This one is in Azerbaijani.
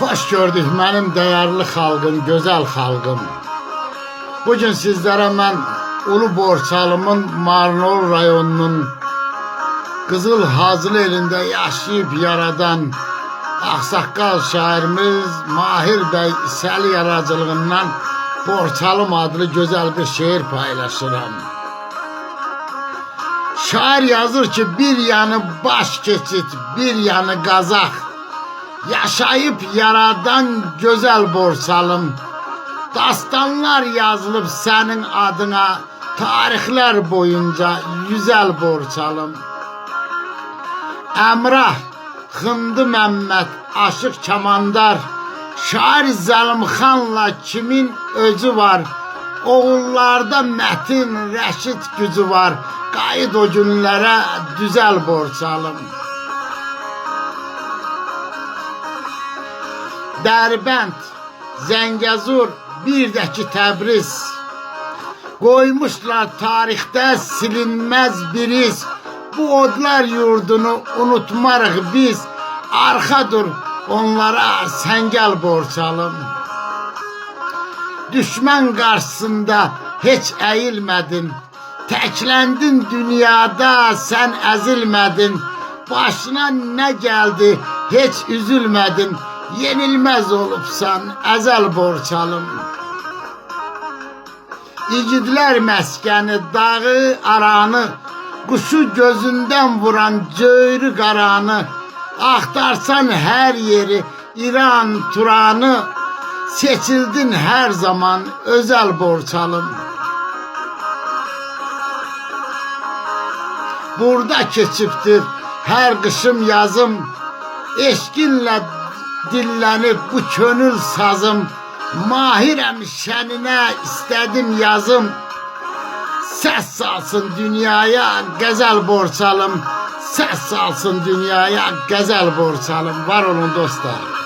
Hoş gördük benim değerli halkım, güzel halkım. Bugün sizlere ben Ulu Borçalımın Marnol rayonunun Kızıl Hazılı elinde yaşayıp yaradan Aksaqqal şairimiz Mahir Bey İsəli yaradıcılığından Borçalım adlı güzel bir şiir paylaşıram. Şair yazır ki bir yanı baş keçit, bir yanı qazaq. Yaşayıp yaradan güzel Borçalım. Dastanlar yazılıb senin adına, tarihler boyunca yüzel Borçalım. Əmrah, Xındı Məmməd, Aşıq Kamandar, şair Zəlimxanla kimin özü var? Oğullarda Mətin, Rəşid gücü var. Qayıt o günlərə düzel Borçalım. Dərbənd, Zəngəzur, bir də ki Təbriz, qoymuşlar tarixdə silinməz bir iz. Bu odlar yurdunu unutmarıq biz. Arxa dur onlara sən gəl Borçalım. Düşmən qarşısında heç əyilmədin. Təkləndin dünyada sən əzilmədin. Başına nə gəldi heç üzülmədin. Yenilməz olubsan əzəl Borçalım. İgidlər məskəni, dağı aranı, quşu gözündən vuran cöyrü qaranı, axtarsan hər yeri, İran, Turanı, seçildin hər zaman özəl Borçalım. Burada keçibdir hər qışım yazım, eşqinlə dillənib bu könül sazım. Mahirəm şəninə istədim yazım. Səs salsın dünyaya qəzəl Borçalım. Səs salsın dünyaya qəzəl Borçalım. Var olun dostlar.